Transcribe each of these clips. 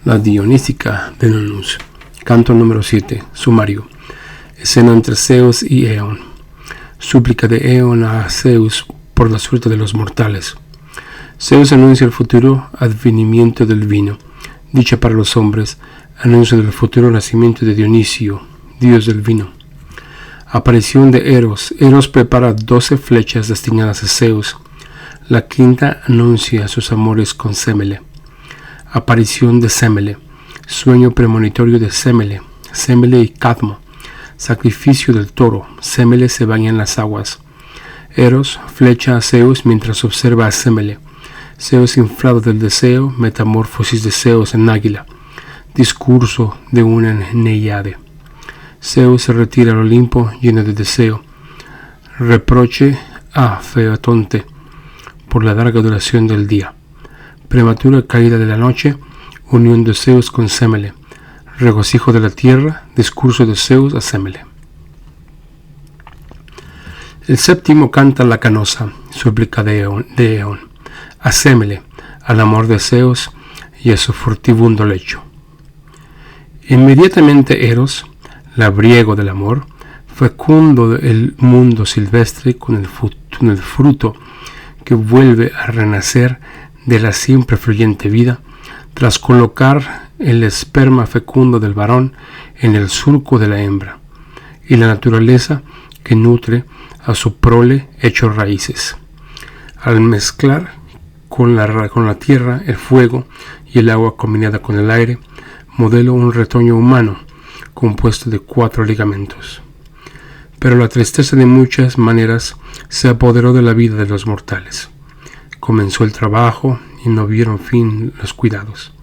La Dionísica de Nonnus. Canto número 7. Sumario. Escena entre Zeus y Eón. Súplica de Eón a Zeus por la suerte de los mortales. Zeus anuncia el futuro advenimiento del vino. Dicha para los hombres, anuncio del futuro nacimiento de Dionisio, dios del vino. Aparición de Eros. Eros prepara 12 flechas destinadas a Zeus. La quinta anuncia sus amores con Semele. Aparición de Semele. Sueño premonitorio de Semele. Semele y Cadmo. Sacrificio del toro. Semele se baña en las aguas. Eros flecha a Zeus mientras observa a Semele. Zeus inflado del deseo. Metamorfosis de Zeus en águila. Discurso de una Neiade. Zeus se retira al Olimpo lleno de deseo. Reproche a Feotonte por la larga duración del día. Prematura caída de la noche, unión de Zeus con Semele. Regocijo de la tierra, discurso de Zeus a Semele. El séptimo canta la canosa, súplica de Eón, a Semele, al amor de Zeus y a su furtibundo lecho. Inmediatamente Eros, labriego del amor, fecundo el mundo silvestre con el fruto que vuelve a renacer de la siempre fluyente vida, tras colocar el esperma fecundo del varón en el surco de la hembra, y la naturaleza que nutre a su prole hecho raíces. Al mezclar con la tierra, el fuego y el agua combinada con el aire, modelo un retoño humano compuesto de 4 ligamentos. Pero la tristeza de muchas maneras se apoderó de la vida de los mortales. Comenzó el trabajo y no vieron fin los cuidados.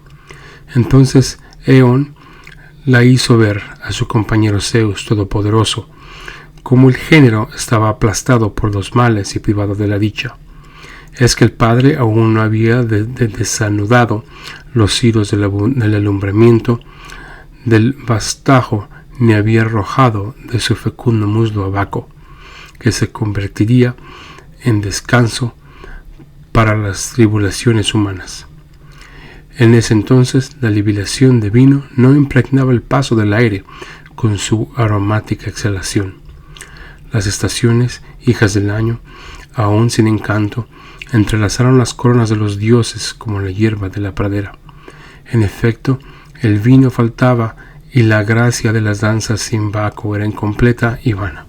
Entonces Eón la hizo ver a su compañero Zeus todopoderoso, como el género estaba aplastado por los males y privado de la dicha. Es que el padre aún no había desanudado los hilos del alumbramiento del vastajo, ni había arrojado de su fecundo muslo a Baco, que se convertiría en descanso para las tribulaciones humanas. En ese entonces la libación de vino no impregnaba el paso del aire con su aromática exhalación. Las estaciones, hijas del año, aún sin encanto, entrelazaron las coronas de los dioses como la hierba de la pradera. En efecto, el vino faltaba y la gracia de las danzas sin Baco era incompleta y vana.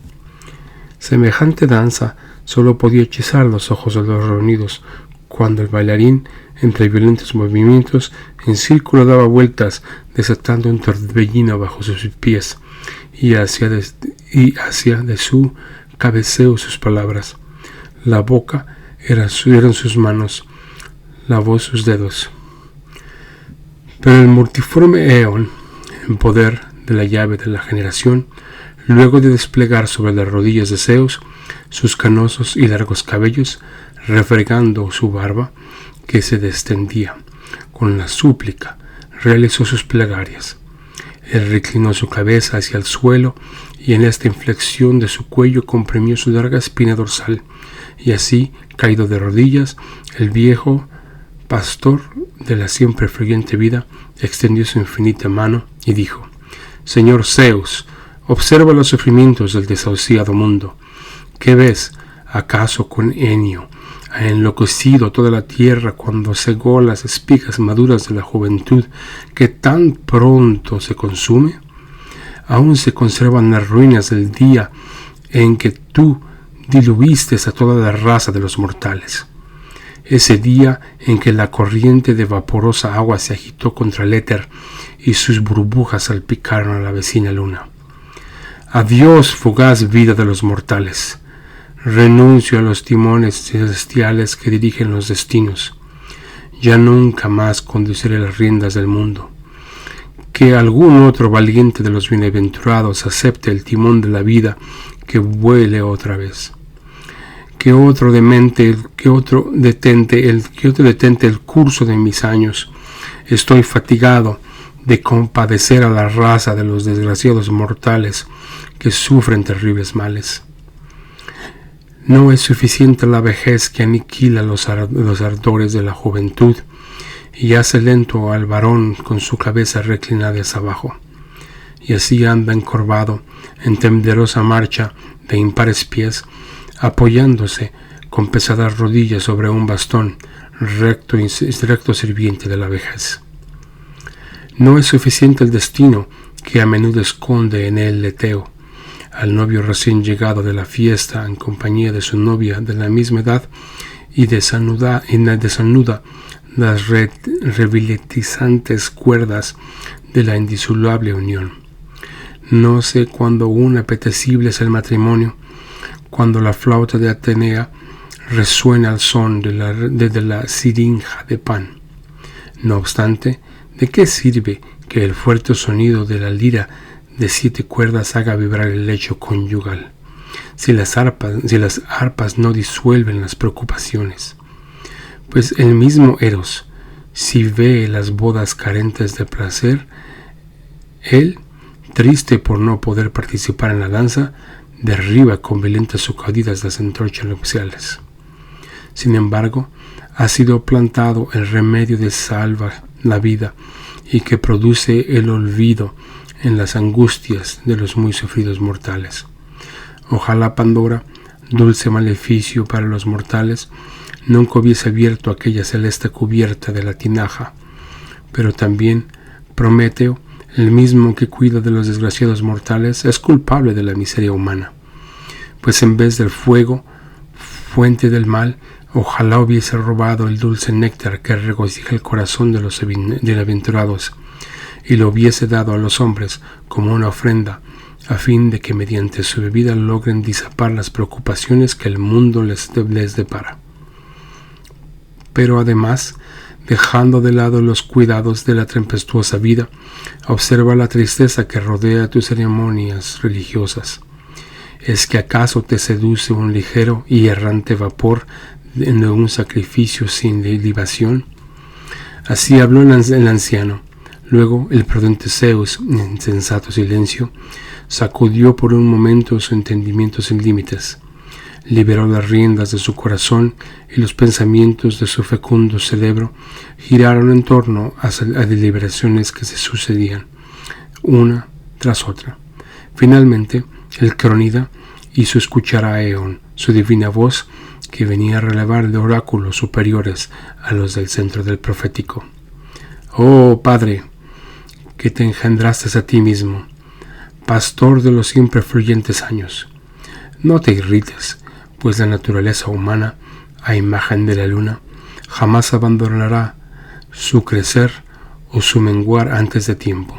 Semejante danza solo podía hechizar los ojos de los reunidos, cuando el bailarín, entre violentos movimientos, en círculo daba vueltas, desatando un torbellino bajo sus pies, y hacía de su cabeceo sus palabras. La boca eran sus manos, la voz sus dedos. Pero el multiforme Eón, en poder de la llave de la generación, luego de desplegar sobre las rodillas de Zeus sus canosos y largos cabellos, refregando su barba, que se destendía con la súplica, realizó sus plegarias. Él reclinó su cabeza hacia el suelo y en esta inflexión de su cuello comprimió su larga espina dorsal, y así, caído de rodillas, el viejo pastor de la siempre fluyente vida extendió su infinita mano y dijo: Señor Zeus, observa los sufrimientos del desahuciado mundo. ¿Qué ves? ¿Acaso con Enio ha enloquecido toda la tierra cuando cegó las espigas maduras de la juventud que tan pronto se consume? Aún se conservan las ruinas del día en que tú diluiste a toda la raza de los mortales. Ese día en que la corriente de vaporosa agua se agitó contra el éter y sus burbujas salpicaron a la vecina luna. Adiós, fugaz vida de los mortales. Renuncio a los timones celestiales que dirigen los destinos. Ya nunca más conduciré las riendas del mundo. Que algún otro valiente de los bienaventurados acepte el timón de la vida, que vuele otra vez. Que otro detente el curso de mis años. Estoy fatigado de compadecer a la raza de los desgraciados mortales que sufren terribles males. No es suficiente la vejez que aniquila los ardores de la juventud y hace lento al varón con su cabeza reclinada hacia abajo, y así anda encorvado en temblorosa marcha de impares pies, apoyándose con pesadas rodillas sobre un bastón recto sirviente de la vejez. No es suficiente el destino que a menudo esconde en el leteo al novio recién llegado de la fiesta en compañía de su novia de la misma edad y desanuda las revitalizantes cuerdas de la indisoluble unión. No sé cuándo un apetecible es el matrimonio, cuando la flauta de Atenea resuena al son de la siringa de Pan. No obstante, ¿de qué sirve que el fuerte sonido de la lira de 7 cuerdas haga vibrar el lecho conyugal, si las arpas no disuelven las preocupaciones? Pues el mismo Eros, si ve las bodas carentes de placer, él, triste por no poder participar en la danza, derriba con violentas sacudidas las antorchas nupciales. Sin embargo, ha sido plantado el remedio que salva la vida y que produce el olvido en las angustias de los muy sufridos mortales. Ojalá Pandora, dulce maleficio para los mortales, nunca hubiese abierto aquella celeste cubierta de la tinaja, pero también Prometeo, el mismo que cuida de los desgraciados mortales, es culpable de la miseria humana, pues en vez del fuego, fuente del mal, ojalá hubiese robado el dulce néctar que regocija el corazón de los bienaventurados, y lo hubiese dado a los hombres como una ofrenda, a fin de que mediante su bebida logren disipar las preocupaciones que el mundo les depara. Pero además, dejando de lado los cuidados de la tempestuosa vida, observa la tristeza que rodea tus ceremonias religiosas. ¿Es que acaso te seduce un ligero y errante vapor de un sacrificio sin libación? Así habló el anciano. Luego el prudente Zeus, en sensato silencio, sacudió por un momento su entendimiento sin límites, liberó las riendas de su corazón y los pensamientos de su fecundo cerebro giraron en torno a deliberaciones que se sucedían, una tras otra. Finalmente, el cronida hizo escuchar a Eón su divina voz, que venía a relevar de oráculos superiores a los del centro del profético. «Oh Padre, que te engendraste a ti mismo, pastor de los siempre fluyentes años, no te irrites, pues la naturaleza humana, a imagen de la luna, jamás abandonará su crecer o su menguar antes de tiempo.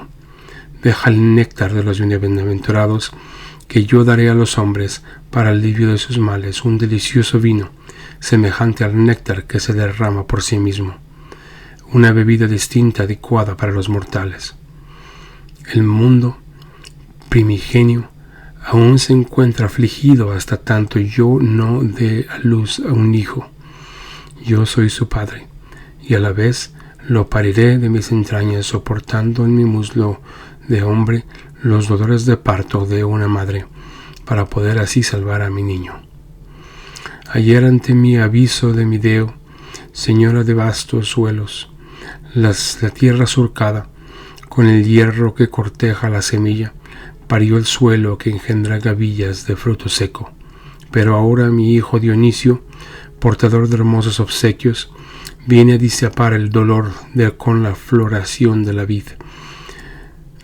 Deja el néctar de los bienaventurados, que yo daré a los hombres para alivio de sus males, un delicioso vino, semejante al néctar que se derrama por sí mismo, una bebida distinta adecuada para los mortales. El mundo primigenio aún se encuentra afligido hasta tanto yo no dé a luz a un hijo. Yo soy su padre, y a la vez lo pariré de mis entrañas, soportando en mi muslo de hombre los dolores de parto de una madre, para poder así salvar a mi niño. Ayer ante mi aviso de Mideo, señora de vastos suelos, la tierra surcada, con el hierro que corteja la semilla, parió el suelo que engendra gavillas de fruto seco. Pero ahora mi hijo Dionisio, portador de hermosos obsequios, viene a disipar el dolor con la floración de la vid,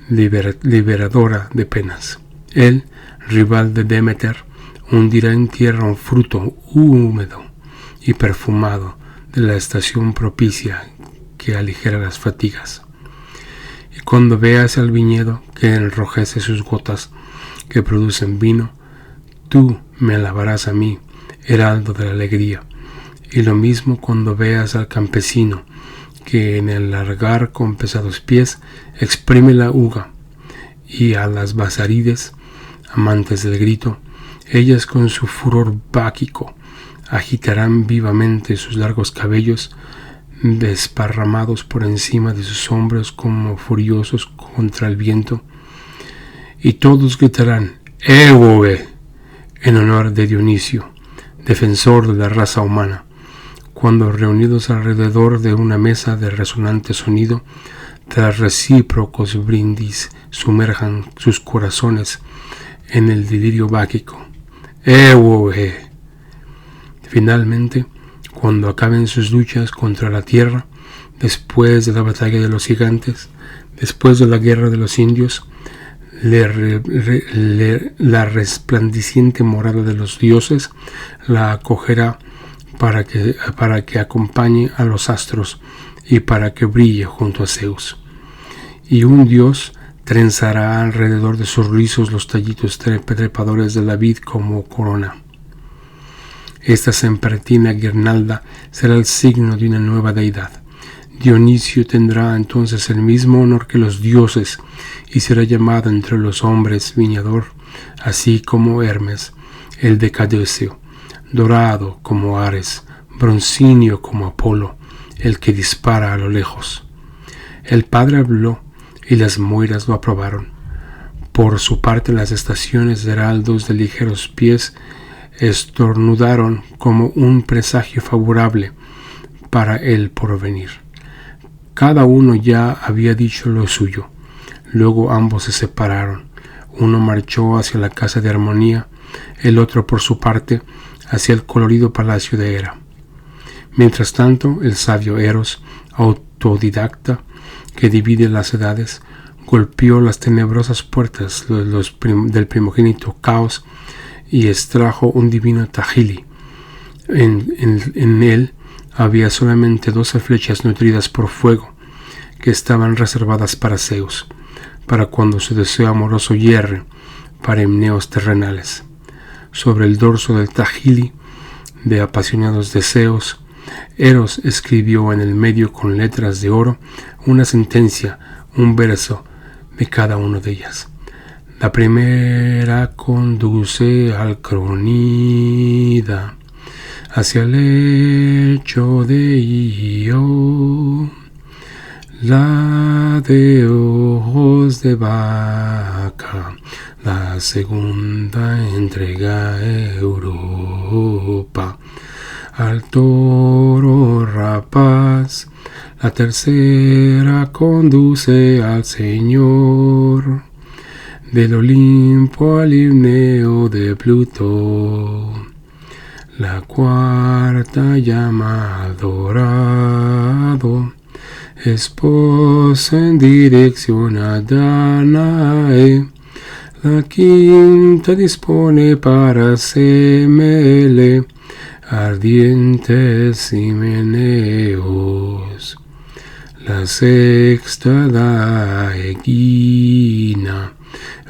liberadora de penas. Él, rival de Demeter, hundirá en tierra un fruto húmedo y perfumado de la estación propicia que aligera las fatigas. Y cuando veas al viñedo que enrojece sus gotas que producen vino, tú me alabarás a mí, heraldo de la alegría. Y lo mismo cuando veas al campesino que en el largar con pesados pies exprime la uva, y a las basarides, amantes del grito, ellas con su furor báquico agitarán vivamente sus largos cabellos desparramados por encima de sus hombros como furiosos contra el viento, y todos gritarán «Evoe», en honor de Dionisio, defensor de la raza humana, cuando reunidos alrededor de una mesa de resonante sonido, tras recíprocos brindis, sumerjan sus corazones en el delirio báquico. ¡Ewoe! Finalmente, cuando acaben sus luchas contra la tierra, después de la batalla de los gigantes, después de la guerra de los indios, la resplandeciente morada de los dioses la acogerá para que acompañe a los astros y para que brille junto a Zeus. Y un dios trenzará alrededor de sus rizos los tallitos trepadores de la vid como corona. Esta sempertina guirnalda será el signo de una nueva deidad. Dionisio tendrá entonces el mismo honor que los dioses y será llamado entre los hombres viñador, así como Hermes, el de Cadesio, dorado como Ares, broncíneo como Apolo, el que dispara a lo lejos. El padre habló y las moiras lo aprobaron. Por su parte las estaciones de heraldos de ligeros pies estornudaron como un presagio favorable para el porvenir. Cada uno ya había dicho lo suyo. Luego ambos se separaron. Uno marchó hacia la casa de armonía, el otro por su parte hacia el colorido palacio de Hera. Mientras tanto, el sabio Eros, autodidacta que divide las edades, golpeó las tenebrosas puertas del primogénito Caos y extrajo un divino Tahili. En él había solamente 12 flechas nutridas por fuego que estaban reservadas para Zeus, para cuando su deseo amoroso hierre para himneos terrenales. Sobre el dorso del Tahili, de apasionados deseos, Eros escribió en el medio con letras de oro una sentencia, un verso de cada una de ellas. La primera conduce al Cronida, hacia el lecho de Io, la de ojos de vaca, la segunda entrega a Europa, al toro rapaz, la tercera conduce al Señor, del Olimpo al himneo de Plutón. La cuarta llama al dorado, esposo en dirección a Danae. La quinta dispone para Semele, ardientes himeneos. La sexta da a Egina,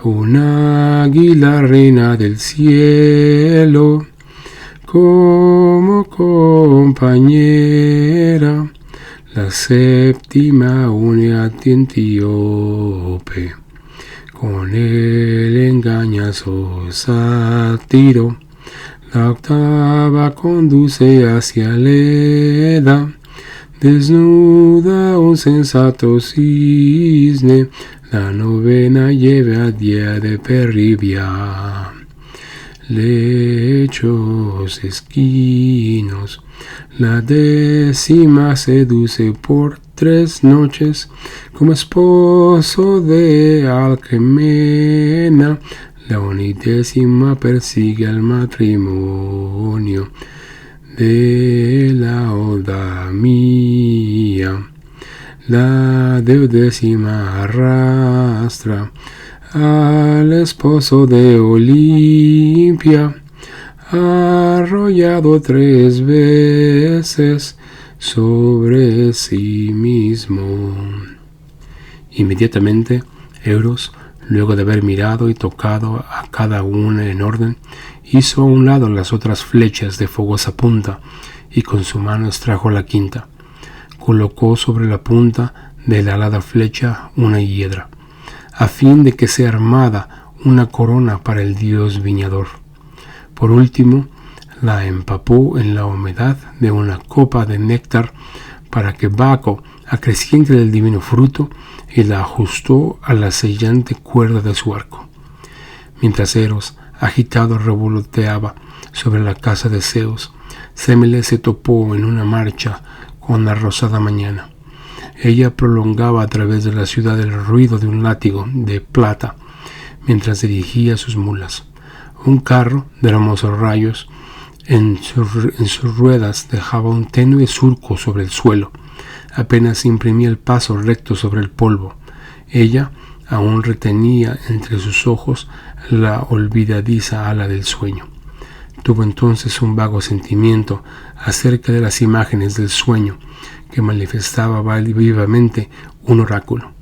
un águila reina del cielo, como compañera. La séptima une a Antíope, con el engañoso sátiro. La octava conduce hacia Leda, desnuda un sensato cisne. La novena lleva a día de Peribia, lechos esquinos. La décima seduce por 3 noches como esposo de Alcmena. La 11ª persigue al matrimonio de la Odamía. La 12ª arrastra al esposo de Olimpia, arrollado 3 veces sobre sí mismo. Inmediatamente, Eros, luego de haber mirado y tocado a cada una en orden, hizo a un lado las otras flechas de fogosa punta y con su mano extrajo la quinta. Colocó sobre la punta de la alada flecha una hiedra, a fin de que sea armada una corona para el dios viñador. Por último, la empapó en la humedad de una copa de néctar para que Baco acreciente del divino fruto y la ajustó a la sellante cuerda de su arco. Mientras Eros, agitado, revoloteaba sobre la casa de Zeus, Semele se topó en una marcha con la rosada mañana. Ella prolongaba a través de la ciudad el ruido de un látigo de plata mientras dirigía sus mulas. Un carro de hermosos rayos en sus ruedas dejaba un tenue surco sobre el suelo. Apenas imprimía el paso recto sobre el polvo. Ella aún retenía entre sus ojos la olvidadiza ala del sueño. Tuvo entonces un vago sentimiento acerca de las imágenes del sueño que manifestaba vivamente un oráculo.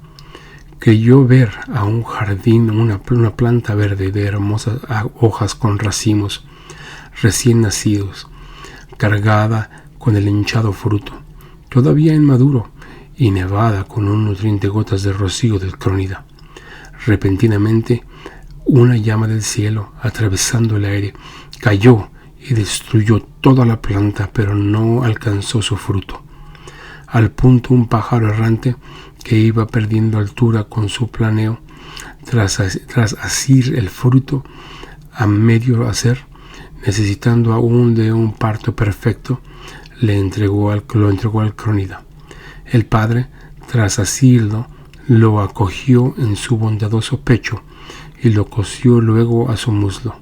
Creyó ver a un jardín una planta verde de hermosas hojas con racimos recién nacidos, cargada con el hinchado fruto, todavía inmaduro y nevada con un nutriente gotas de rocío del crónida. Repentinamente, una llama del cielo, atravesando el aire, cayó y destruyó toda la planta, pero no alcanzó su fruto. Al punto, un pájaro errante que iba perdiendo altura con su planeo, tras asir el fruto a medio hacer, necesitando aún de un parto perfecto, lo entregó al crónida. El padre, tras asirlo, lo acogió en su bondadoso pecho y lo cosió luego a su muslo.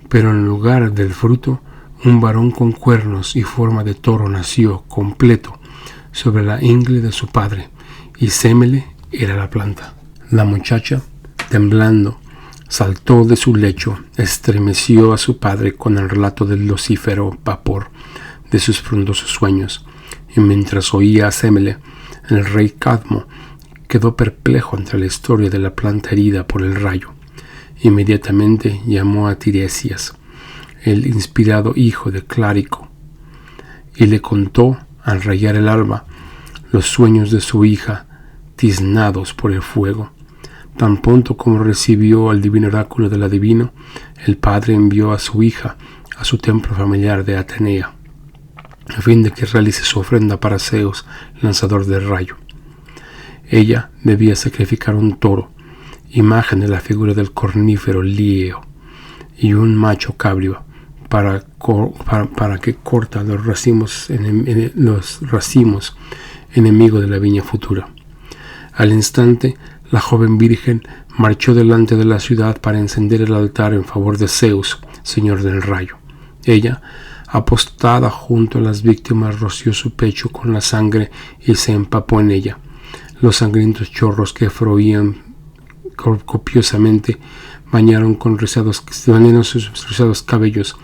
Pero en lugar del fruto, un varón con cuernos y forma de toro nació completo sobre la ingle de su padre, y Semele era la planta. La muchacha, temblando, saltó de su lecho, estremeció a su padre con el relato del lucífero vapor de sus frondosos sueños, y mientras oía a Semele, el rey Cadmo quedó perplejo ante la historia de la planta herida por el rayo. Inmediatamente llamó a Tiresias, el inspirado hijo de Clárico, y le contó, al rayar el alba, los sueños de su hija tiznados por el fuego. Tan pronto como recibió el divino oráculo del adivino, el padre envió a su hija a su templo familiar de Atenea, a fin de que realice su ofrenda para Zeus, lanzador del rayo. Ella debía sacrificar un toro, imagen de la figura del cornífero Lieo, y un macho cabrio, para que corta los racimos enemigo de la viña futura. Al instante, la joven virgen marchó delante de la ciudad para encender el altar en favor de Zeus, señor del rayo. Ella, apostada junto a las víctimas, roció su pecho con la sangre y se empapó en ella. Los sangrientos chorros que fluían copiosamente bañaron sus rizados cabellos,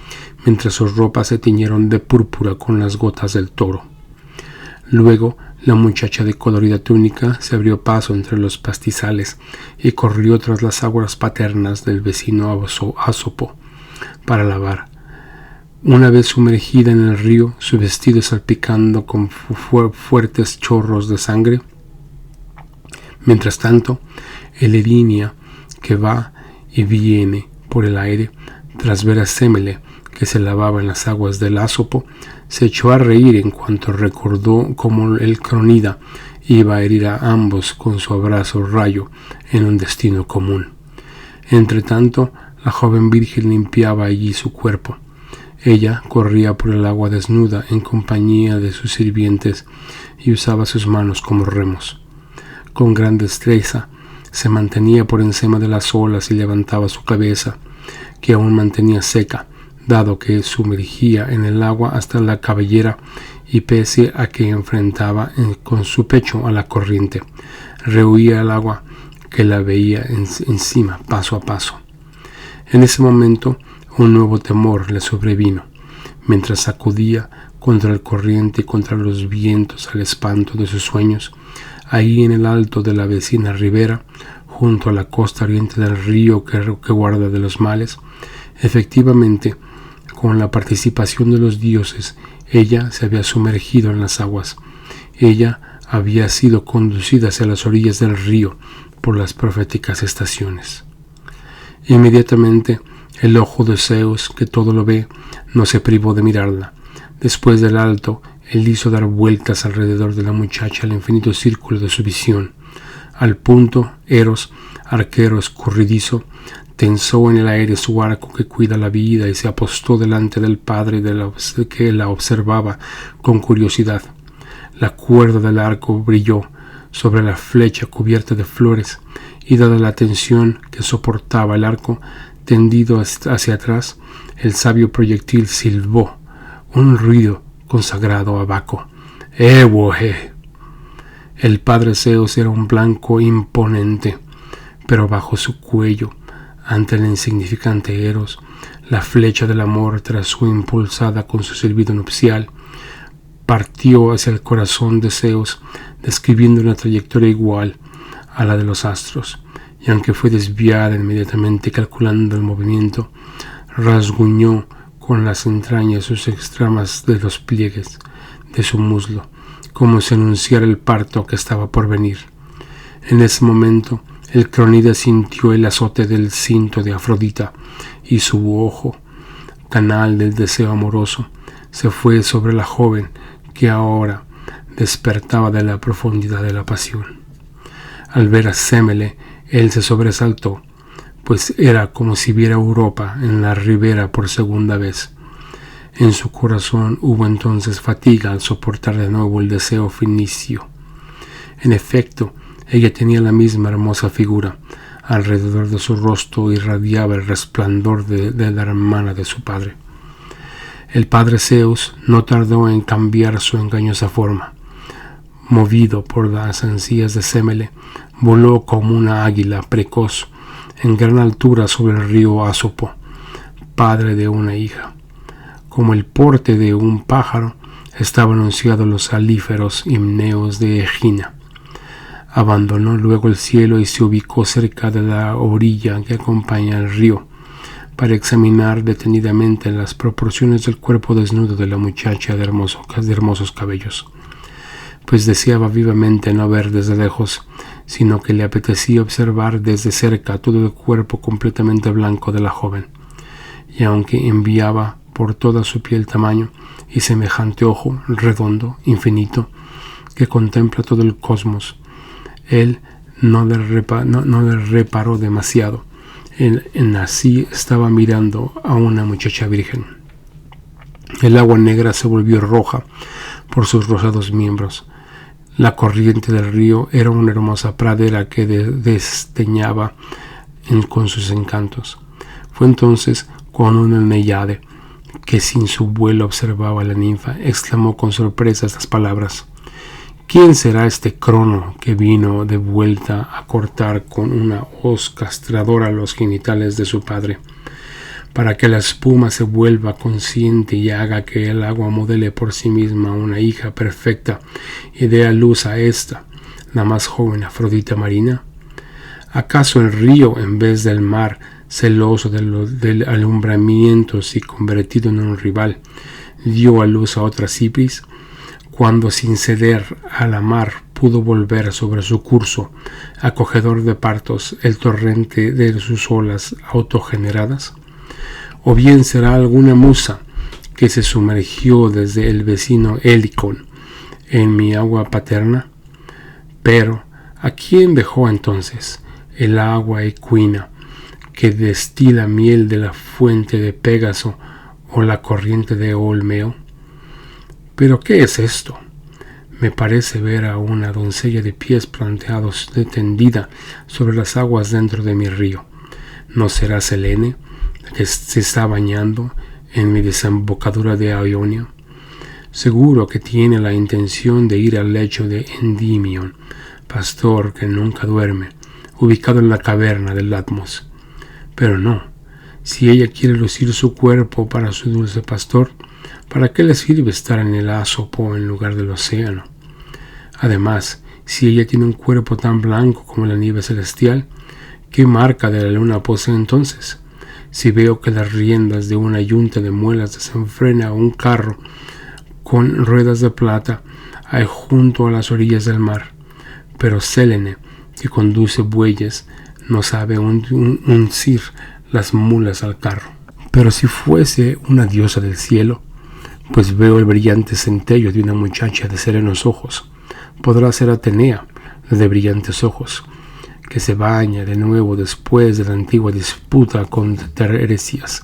mientras sus ropas se tiñeron de púrpura con las gotas del toro. Luego, la muchacha de colorida túnica se abrió paso entre los pastizales y corrió tras las aguas paternas del vecino Asopo para lavar. Una vez sumergida en el río, su vestido salpicando con fuertes chorros de sangre. Mientras tanto, el Erinia, que va y viene por el aire, tras ver a Semele, que se lavaba en las aguas del Asopo, se echó a reír en cuanto recordó cómo el crónida iba a herir a ambos con su abrazo rayo en un destino común. Entretanto, la joven virgen limpiaba allí su cuerpo. Ella corría por el agua desnuda en compañía de sus sirvientes y usaba sus manos como remos. Con gran destreza se mantenía por encima de las olas y levantaba su cabeza, que aún mantenía seca, dado que sumergía en el agua hasta la cabellera, y pese a que enfrentaba con su pecho a la corriente, rehuía el agua que la veía encima paso a paso. En ese momento un nuevo temor le sobrevino, mientras sacudía contra el corriente y contra los vientos al espanto de sus sueños. Ahí en el alto de la vecina ribera, junto a la costa oriente del río que guarda de los males, efectivamente, con la participación de los dioses, ella se había sumergido en las aguas. Ella había sido conducida hacia las orillas del río por las proféticas estaciones. Inmediatamente, el ojo de Zeus, que todo lo ve, no se privó de mirarla. Después del alto, él hizo dar vueltas alrededor de la muchacha al infinito círculo de su visión. Al punto, Eros, arquero escurridizo, tensó en el aire su arco que cuida la vida y se apostó delante del padre que la observaba con curiosidad. La cuerda del arco brilló sobre la flecha cubierta de flores y dada la tensión que soportaba el arco tendido hacia atrás, el sabio proyectil silbó un ruido consagrado a Baco. ¡Ewohe! El padre Zeus era un blanco imponente, pero bajo su cuello, ante el insignificante Eros, la flecha del amor trazó impulsada con su silbido nupcial, partió hacia el corazón de Zeus, describiendo una trayectoria igual a la de los astros, y aunque fue desviada inmediatamente calculando el movimiento, rasguñó con las entrañas sus extremas de los pliegues de su muslo, como si anunciara el parto que estaba por venir. En ese momento, el cronida sintió el azote del cinto de Afrodita, y su ojo, canal del deseo amoroso, se fue sobre la joven que ahora despertaba de la profundidad de la pasión. Al ver a Semele, él se sobresaltó, pues era como si viera Europa en la ribera por segunda vez. En su corazón hubo entonces fatiga al soportar de nuevo el deseo fenicio. En efecto, ella tenía la misma hermosa figura. Alrededor de su rostro irradiaba el resplandor de la hermana de su padre. El padre Zeus no tardó en cambiar su engañosa forma. Movido por las ansias de Semele, voló como una águila precoz en gran altura sobre el río Asopo, padre de una hija. Como el porte de un pájaro, estaban anunciados los salíferos himneos de Egina. Abandonó luego el cielo y se ubicó cerca de la orilla que acompaña el río, para examinar detenidamente las proporciones del cuerpo desnudo de la muchacha de hermosos cabellos, pues deseaba vivamente no ver desde lejos, sino que le apetecía observar desde cerca todo el cuerpo completamente blanco de la joven, y aunque enviaba por toda su piel tamaño y semejante ojo redondo, infinito, que contempla todo el cosmos, él no le reparó demasiado. En así estaba mirando a una muchacha virgen. El agua negra se volvió roja por sus rosados miembros. La corriente del río era una hermosa pradera que desdeñaba con sus encantos. Fue entonces cuando una Neyade, que sin su vuelo observaba a la ninfa, exclamó con sorpresa estas palabras: ¿Quién será este Crono que vino de vuelta a cortar con una hoz castradora los genitales de su padre, para que la espuma se vuelva consciente y haga que el agua modele por sí misma una hija perfecta y dé a luz a esta, la más joven Afrodita marina? ¿Acaso el río, en vez del mar, celoso del alumbramiento y convertido en un rival, dio a luz a otra Cipris, cuando sin ceder a la mar pudo volver sobre su curso, acogedor de partos, el torrente de sus olas autogeneradas? ¿O bien será alguna musa que se sumergió desde el vecino Helicón en mi agua paterna? Pero, ¿a quién dejó entonces el agua equina que destila miel de la fuente de Pégaso o la corriente de Olmeo? ¿Pero qué es esto? Me parece ver a una doncella de pies planteados tendida sobre las aguas dentro de mi río. ¿No será Selene, que se está bañando en mi desembocadura de Ionia? Seguro que tiene la intención de ir al lecho de Endymion, pastor que nunca duerme, ubicado en la caverna del Latmos. Pero no, si ella quiere lucir su cuerpo para su dulce pastor, ¿para qué le sirve estar en el Asopo en lugar del océano? Además, si ella tiene un cuerpo tan blanco como la nieve celestial, ¿qué marca de la luna posee entonces? Si veo que las riendas de una yunta de muelas desenfrena un carro con ruedas de plata hay junto a las orillas del mar, pero Selene, que conduce bueyes, no sabe uncir las mulas al carro. Pero si fuese una diosa del cielo, pues veo el brillante centello de una muchacha de serenos ojos, podrá ser Atenea, la de brillantes ojos, que se baña de nuevo después de la antigua disputa contra heresías,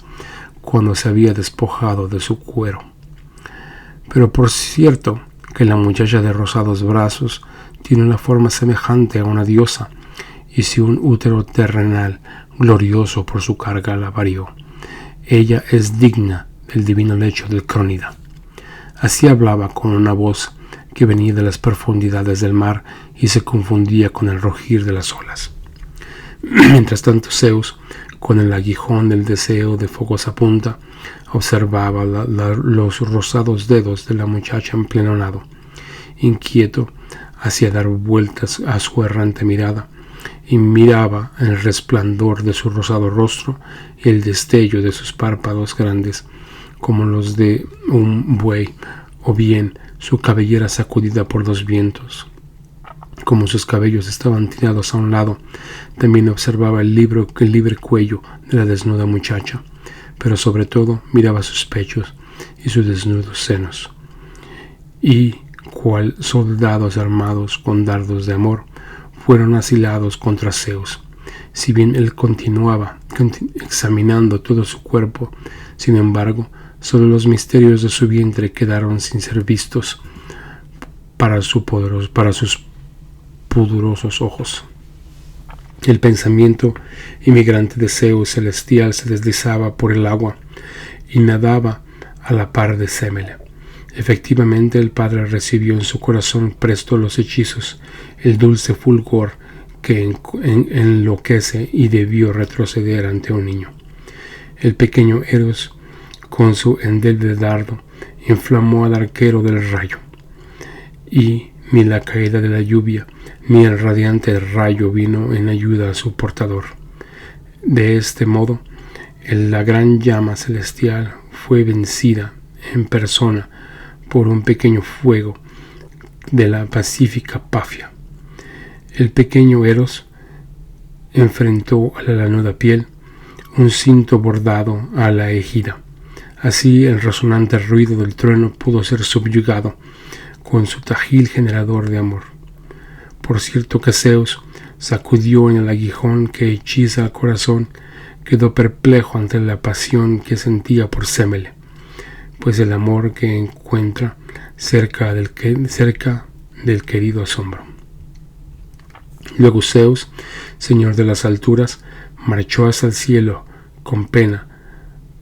cuando se había despojado de su cuero. Pero por cierto que la muchacha de rosados brazos tiene una forma semejante a una diosa, y si un útero terrenal glorioso por su carga la parió, ella es digna del divino lecho del Crónida. Así hablaba con una voz que venía de las profundidades del mar y se confundía con el rugir de las olas. Mientras tanto Zeus, con el aguijón del deseo de fogosa punta, observaba los rosados dedos de la muchacha en pleno nado. Inquieto, hacía dar vueltas a su errante mirada, y miraba el resplandor de su rosado rostro y el destello de sus párpados grandes, como los de un buey, o bien su cabellera sacudida por los vientos. Como sus cabellos estaban tirados a un lado, también observaba el libre cuello de la desnuda muchacha, pero sobre todo miraba sus pechos y sus desnudos senos. Y, cual soldados armados con dardos de amor, fueron asilados contra Zeus. Si bien él continuaba examinando todo su cuerpo, sin embargo, solo los misterios de su vientre quedaron sin ser vistos para sus pudorosos ojos. El pensamiento inmigrante de Zeus celestial se deslizaba por el agua y nadaba a la par de Semele. Efectivamente, el padre recibió en su corazón presto los hechizos, el dulce fulgor que enloquece, y debió retroceder ante un niño. El pequeño Eros, con su endeble dardo, inflamó al arquero del rayo, y ni la caída de la lluvia ni el radiante rayo vino en ayuda a su portador. De este modo, la gran llama celestial fue vencida en persona por un pequeño fuego de la pacífica Pafia. El pequeño Eros enfrentó a la lanuda piel un cinto bordado a la ejida. Así el resonante ruido del trueno pudo ser subyugado con su tajil generador de amor. Por cierto que Zeus sacudió en el aguijón que hechiza el corazón, quedó perplejo ante la pasión que sentía por Semele, pues el amor que encuentra cerca del querido asombro. Luego Zeus, señor de las alturas, marchó hacia el cielo con pena,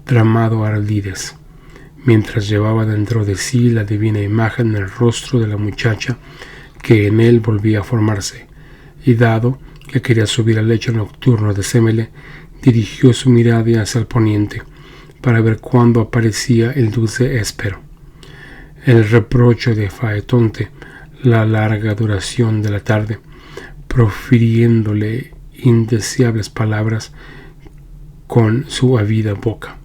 tramado ardides, mientras llevaba dentro de sí la divina imagen del rostro de la muchacha que en él volvía a formarse, y dado que quería subir al lecho nocturno de Semele, dirigió su mirada hacia el poniente, para ver cuándo aparecía el dulce Héspero. El reproche de Faetonte, la larga duración de la tarde, profiriéndole indeseables palabras con su ávida boca.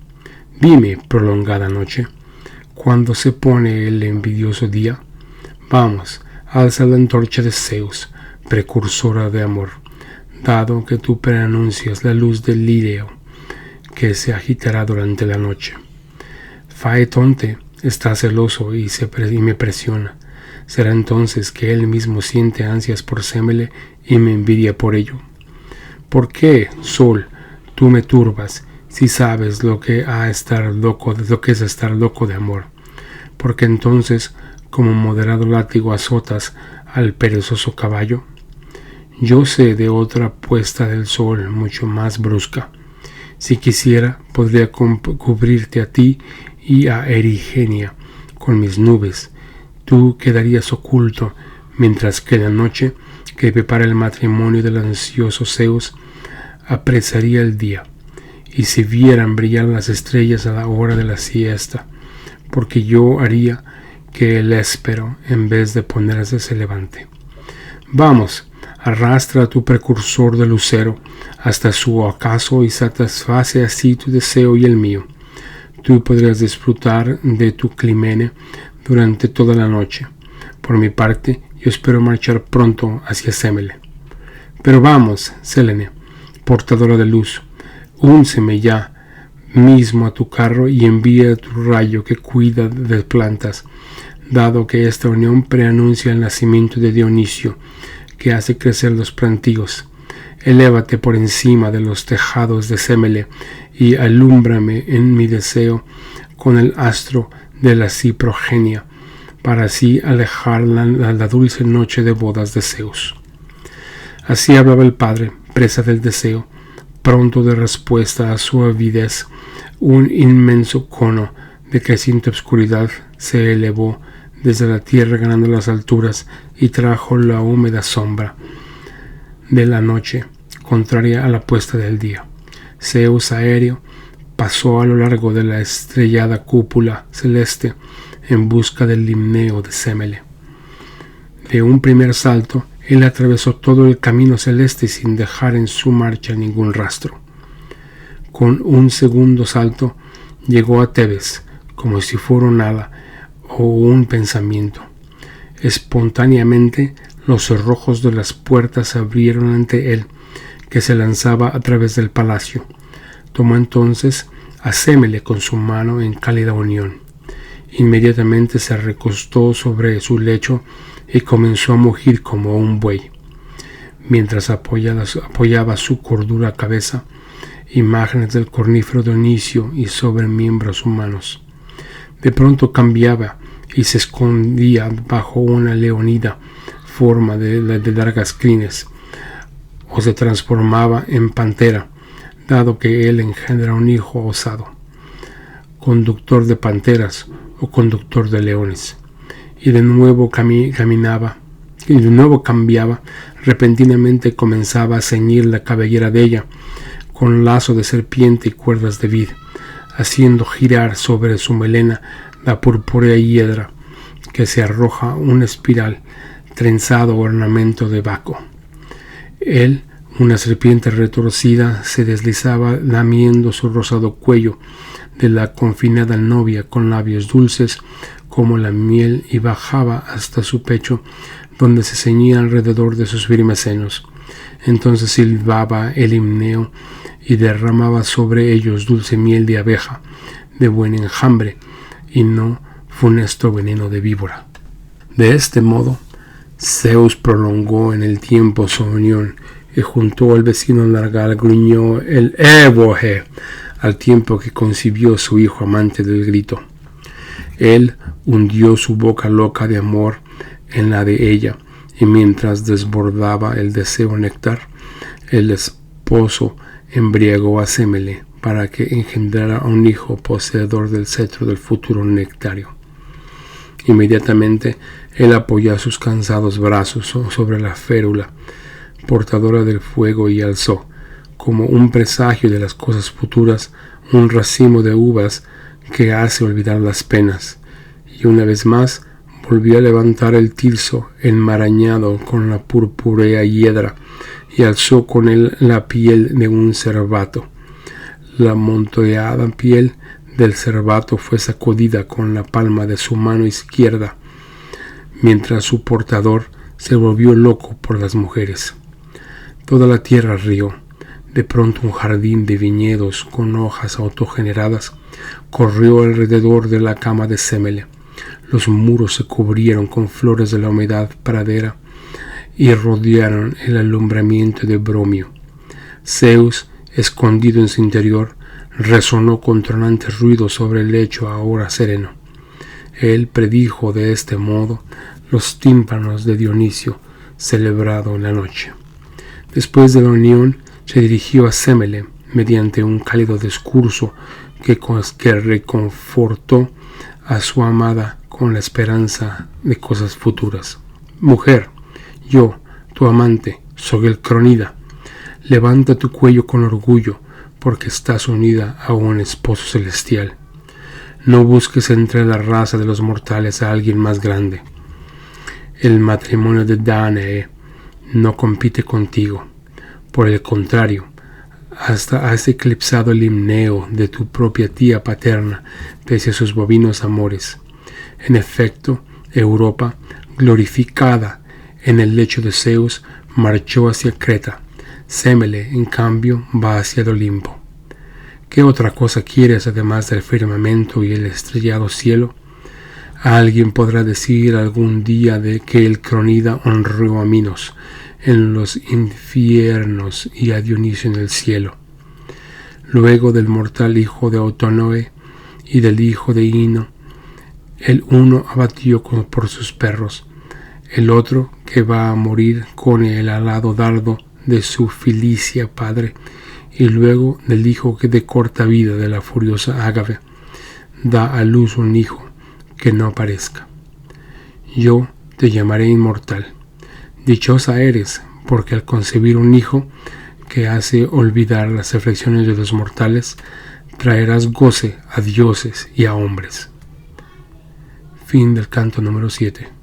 Dime, prolongada noche, ¿cuándo se pone el envidioso día? Vamos, alza la antorcha de Zeus, precursora de amor, dado que tú preanuncias la luz del Lireo, que se agitará durante la noche. Faetonte está celoso y me presiona. Será entonces que él mismo siente ansias por Semele y me envidia por ello. ¿Por qué, Sol, tú me turbas, si sabes lo que es estar loco de amor? Porque entonces, como moderado látigo azotas al perezoso caballo. Yo sé de otra puesta del sol mucho más brusca. Si quisiera, podría cubrirte a ti y a Erigenia con mis nubes. Tú quedarías oculto, mientras que la noche que prepara el matrimonio del ansioso Zeus apresaría el día, y se vieran brillar las estrellas a la hora de la siesta, porque yo haría que el Héspero, en vez de ponerse, se levante. Vamos, arrastra a tu precursor de lucero hasta su ocaso y satisface así tu deseo y el mío. Tú podrías disfrutar de tu Clímene durante toda la noche. Por mi parte, yo espero marchar pronto hacia Semele. Pero vamos, Selene, portadora de luz, únseme ya mismo a tu carro y envía tu rayo que cuida de plantas, dado que esta unión preanuncia el nacimiento de Dionisio, que hace crecer los plantíos. Elévate por encima de los tejados de Semele y alúmbrame en mi deseo con el astro de la ciprogenia, para así alejar la dulce noche de bodas de Zeus. Así hablaba el padre, presa del deseo, pronto de respuesta a su avidez. Un inmenso cono de creciente obscuridad se elevó desde la tierra ganando las alturas y trajo la húmeda sombra de la noche, contraria a la puesta del día. Zeus aéreo pasó a lo largo de la estrellada cúpula celeste en busca del limneo de Semele. De un primer salto, él atravesó todo el camino celeste sin dejar en su marcha ningún rastro. Con un segundo salto, llegó a Tebes, como si fuera un hada o un pensamiento. Espontáneamente, los cerrojos de las puertas se abrieron ante él, que se lanzaba a través del palacio. Tomó entonces a Semele con su mano en cálida unión. Inmediatamente se recostó sobre su lecho y comenzó a mugir como un buey, mientras apoyaba su cordura cabeza, imágenes del cornífero Dionisio y sobre miembros humanos. De pronto cambiaba y se escondía bajo una leonida forma de largas crines, o se transformaba en pantera, dado que él engendra un hijo osado, conductor de panteras o conductor de leones, y de nuevo cambiaba, repentinamente comenzaba a ceñir la cabellera de ella con lazo de serpiente y cuerdas de vid, haciendo girar sobre su melena la purpúrea hiedra que se arroja una espiral, trenzado ornamento de Baco. Él, una serpiente retorcida, se deslizaba lamiendo su rosado cuello de la confinada novia con labios dulces como la miel y bajaba hasta su pecho, donde se ceñía alrededor de sus firmes senos. Entonces silbaba el himneo y derramaba sobre ellos dulce miel de abeja, de buen enjambre, y no funesto veneno de víbora. De este modo, Zeus prolongó en el tiempo su unión y juntó al vecino Nargal gruñó el Eboje, al tiempo que concibió su hijo amante del grito. Él hundió su boca loca de amor en la de ella, y mientras desbordaba el deseo néctar, el esposo embriagó a Semele para que engendrara a un hijo poseedor del cetro del futuro nectario. Inmediatamente él apoyó sus cansados brazos sobre la férula portadora del fuego y alzó, como un presagio de las cosas futuras, un racimo de uvas que hace olvidar las penas, y una vez más volvió a levantar el tirso enmarañado con la purpúrea hiedra y alzó con él la piel de un cervato. La amontonada piel del cervato fue sacudida con la palma de su mano izquierda, mientras su portador se volvió loco por las mujeres. Toda la tierra rió. De pronto un jardín de viñedos con hojas autogeneradas corrió alrededor de la cama de Semele. Los muros se cubrieron con flores de la humedad pradera y rodearon el alumbramiento de Bromio. Zeus, escondido en su interior, resonó con tronantes ruidos sobre el lecho ahora sereno. Él predijo de este modo los tímpanos de Dionisio, celebrado en la noche. Después de la unión, se dirigió a Semele mediante un cálido discurso que reconfortó a su amada con la esperanza de cosas futuras. Mujer, yo, tu amante, soy el Cronida. Levanta tu cuello con orgullo, porque estás unida a un esposo celestial. No busques entre la raza de los mortales a alguien más grande. El matrimonio de Danae no compite contigo. Por el contrario, hasta has eclipsado el himneo de tu propia tía paterna, pese a sus bovinos amores. En efecto, Europa, glorificada en el lecho de Zeus, marchó hacia Creta. Semele, en cambio, va hacia el Olimpo. ¿Qué otra cosa quieres además del firmamento y el estrellado cielo? Alguien podrá decir algún día de que el Cronida honró a Minos, en los infiernos y a Dionisio en el cielo. Luego del mortal hijo de Autonoe y del hijo de Ino, el uno abatió por sus perros, el otro que va a morir con el alado dardo de su Filicia padre, y luego del hijo que de corta vida de la furiosa Ágave da a luz un hijo que no parezca. Yo te llamaré inmortal. Dichosa eres, porque al concebir un hijo que hace olvidar las aflicciones de los mortales, traerás goce a dioses y a hombres. Fin del canto número 7.